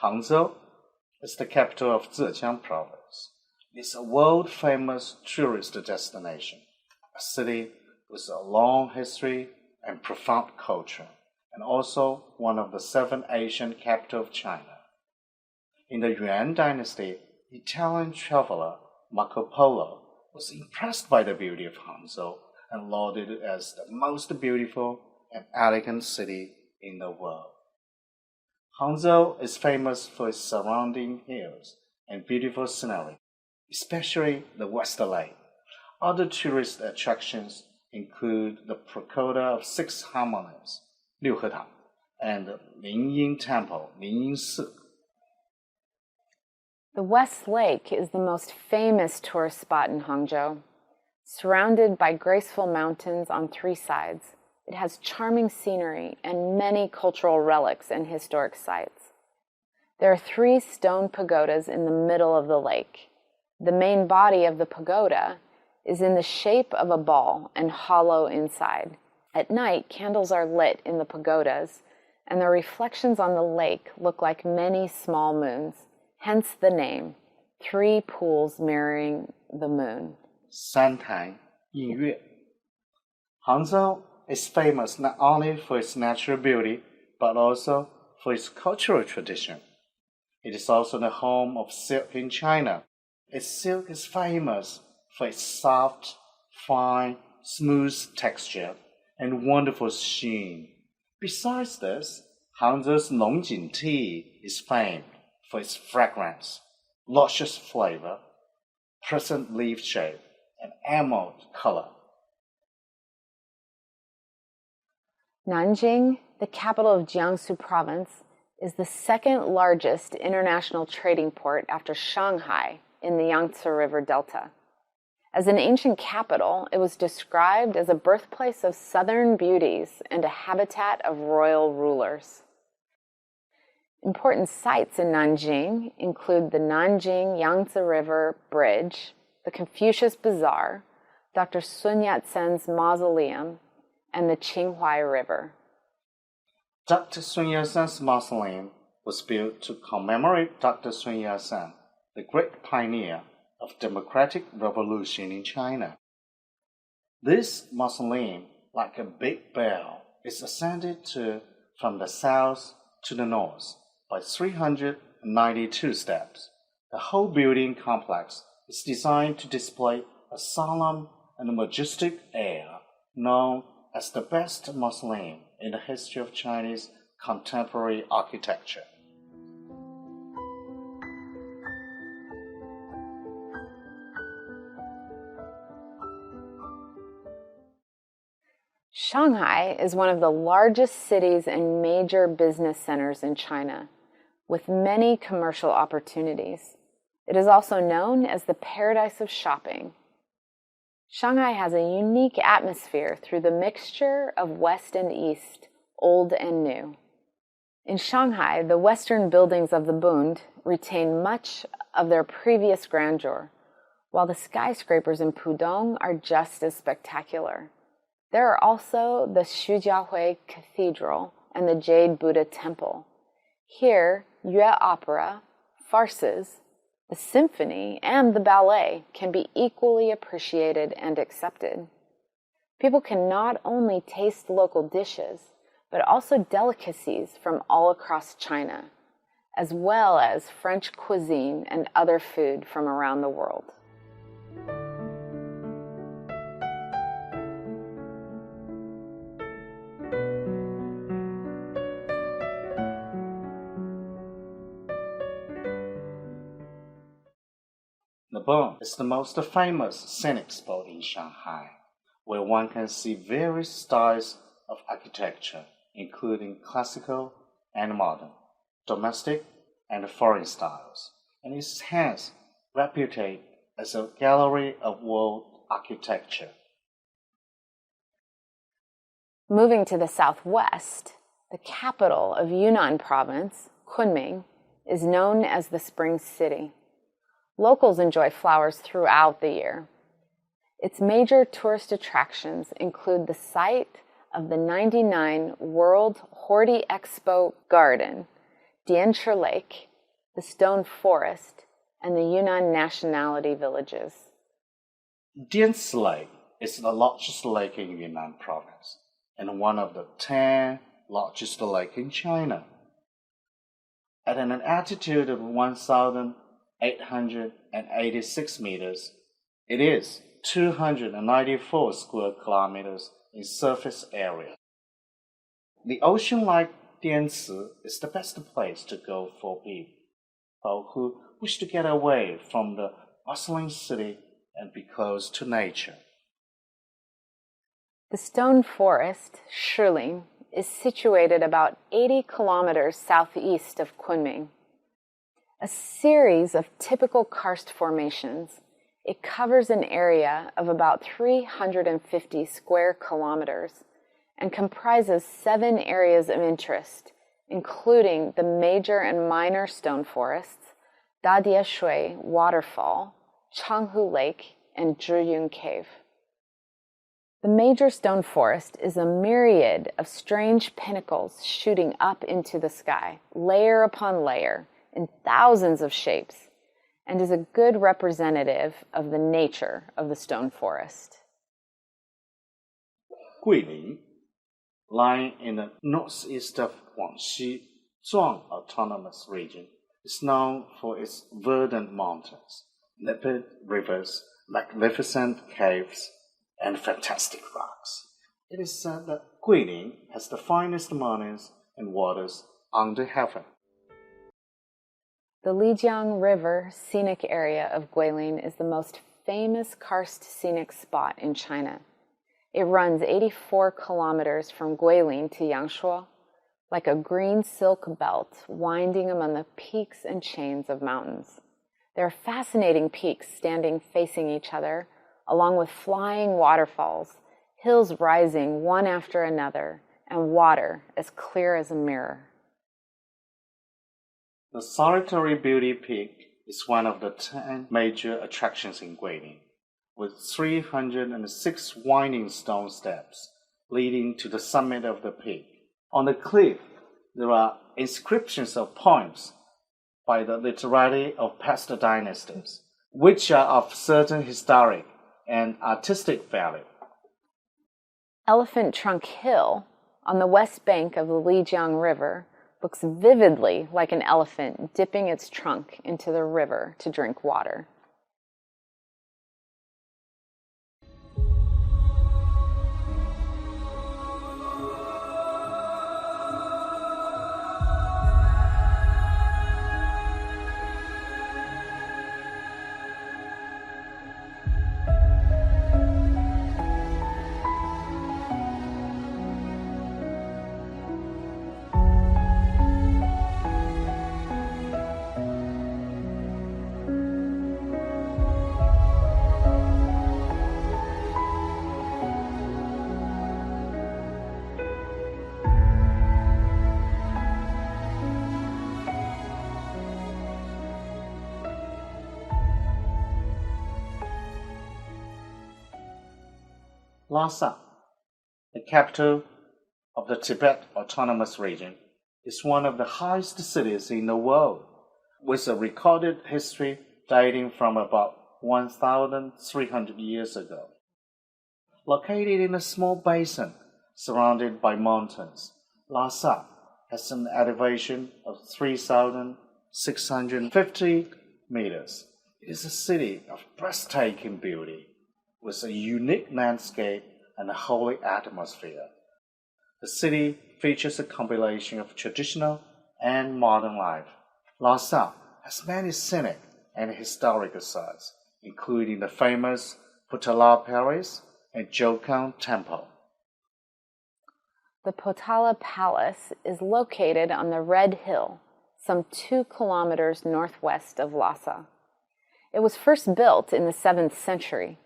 Hangzhou is the capital of Zhejiang province. It's a world-famous tourist destination, a city with a long history and profound culture, and also one of the 7 Asian capitals of China. In the Yuan dynasty, Italian traveler Marco Polo was impressed by the beauty of Hangzhou and lauded it as the most beautiful and elegant city in the world. Hangzhou is famous for its surrounding hills and beautiful scenery, especially the West Lake. Other tourist attractions include the Pagoda of 6 Harmonies, 六和堂, and Linyin Temple, Linyin Si. The West Lake is the most famous tourist spot in Hangzhou. Surrounded by graceful mountains on 3 sides, it has charming scenery and many cultural relics and historic sites. There are 3 stone pagodas in the middle of the lake. The main body of the pagoda is in the shape of a ball and hollow inside. At night, candles are lit in the pagodas, and the reflections on the lake look like many small moons, hence the name, 3 pools mirroring the moon. 三潭印月. Hangzhou is famous not only for its natural beauty, but also for its cultural tradition. It is also the home of silk in China. Its silk is famous for its soft, fine, smooth texture and wonderful sheen. Besides this, Hangzhou's Longjing tea is famed for its fragrance, luscious flavor, pleasant leaf shape, and emerald color. Nanjing, the capital of Jiangsu province, is the 2nd largest international trading port after Shanghai in the Yangtze River Delta. As an ancient capital, it was described as a birthplace of southern beauties and a habitat of royal rulers. Important sites in Nanjing include the Nanjing Yangtze River Bridge, the Confucius Bazaar, Dr. Sun Yat-sen's mausoleum, and the Qinghai River. Dr. Sun Yat-sen's mausoleum was built to commemorate Dr. Sun Yat-sen, the great pioneer of democratic revolution in China. This mausoleum, like a big bell, is ascended from the south to the north by 392 steps. The whole building complex is designed to display a solemn and majestic air, known as the best mausoleum in the history of Chinese contemporary architecture. Shanghai is one of the largest cities and major business centers in China, with many commercial opportunities. It is also known as the paradise of shopping. Shanghai has a unique atmosphere through the mixture of West and East, old and new. In Shanghai, the western buildings of the Bund retain much of their previous grandeur, while the skyscrapers in Pudong are just as spectacular. There are also the Xujiahui Cathedral and the Jade Buddha Temple. Here, Yue opera, farces, the symphony, and the ballet can be equally appreciated and accepted. People can not only taste local dishes, but also delicacies from all across China, as well as French cuisine and other food from around the world. The Bund is the most famous scenic spot in Shanghai, where one can see various styles of architecture, including classical and modern, domestic and foreign styles, and is hence reputed as a gallery of world architecture. Moving to the southwest, the capital of Yunnan province, Kunming, is known as the Spring City. Locals enjoy flowers throughout the year. Its major tourist attractions include the site of the 99 World Horti Expo Garden, Dianshi Lake, the Stone Forest, and the Yunnan nationality villages. Dianci Lake is the largest lake in Yunnan province and one of the 10 largest lakes in China. At an altitude of 1,886 meters, it is 294 square kilometers in surface area. The ocean like Dianci is the best place to go for people who wish to get away from the bustling city and be close to nature. The Stone Forest, Shiling, is situated about 80 kilometers southeast of Kunming. A series of typical karst formations, it covers an area of about 350 square kilometers and comprises 7 areas of interest, including the major and minor stone forests, Dadia Shui Waterfall, Changhu Lake, and Zhiyun Cave. The major stone forest is a myriad of strange pinnacles shooting up into the sky, layer upon layer, in thousands of shapes, and is a good representative of the nature of the stone forest. Guilin, lying in the northeast of Guangxi Zhuang Autonomous Region, is known for its verdant mountains, limpid rivers, magnificent caves, and fantastic rocks. It is said that Guilin has the finest mountains and waters under heaven. The Lijiang River scenic area of Guilin is the most famous karst scenic spot in China. It runs 84 kilometers from Guilin to Yangshuo, like a green silk belt winding among the peaks and chains of mountains. There are fascinating peaks standing facing each other, along with flying waterfalls, hills rising one after another, and water as clear as a mirror. The Solitary Beauty Peak is one of the 10 major attractions in Guilin, with 306 winding stone steps leading to the summit of the peak. On the cliff, there are inscriptions of poems by the literati of past dynasties, which are of certain historic and artistic value. Elephant Trunk Hill, on the west bank of the Lijiang River, looks vividly like an elephant dipping its trunk into the river to drink water. Lhasa, the capital of the Tibet Autonomous Region, is one of the highest cities in the world, with a recorded history dating from about 1,300 years ago. Located in a small basin surrounded by mountains, Lhasa has an elevation of 3,650 meters. It is a city of breathtaking beauty, with a unique landscape and a holy atmosphere. The city features a combination of traditional and modern life. Lhasa has many scenic and historical sites, including the famous Potala Palace and Jokhang Temple. The Potala Palace is located on the Red Hill, some 2 kilometers northwest of Lhasa. It was first built in the 7th century.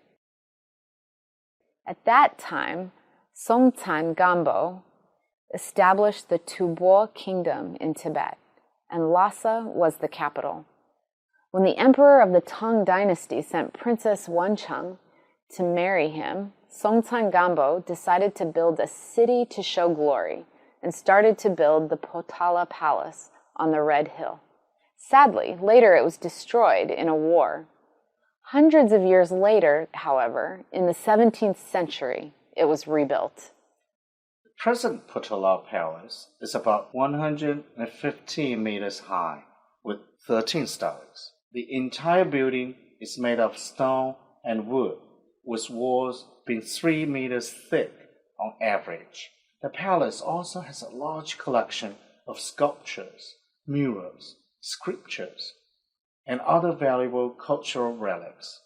At that time, Songtsan Gampo established the Tubo Kingdom in Tibet, and Lhasa was the capital. When the emperor of the Tang dynasty sent Princess Wencheng to marry him, Songtsan Gampo decided to build a city to show glory and started to build the Potala Palace on the Red Hill. Sadly, later it was destroyed in a war. Hundreds of years later, however, in the 17th century, it was rebuilt. The present Potala Palace is about 115 meters high, with 13 stories. The entire building is made of stone and wood, with walls being 3 meters thick on average. The palace also has a large collection of sculptures, murals, sculptures, and other valuable cultural relics.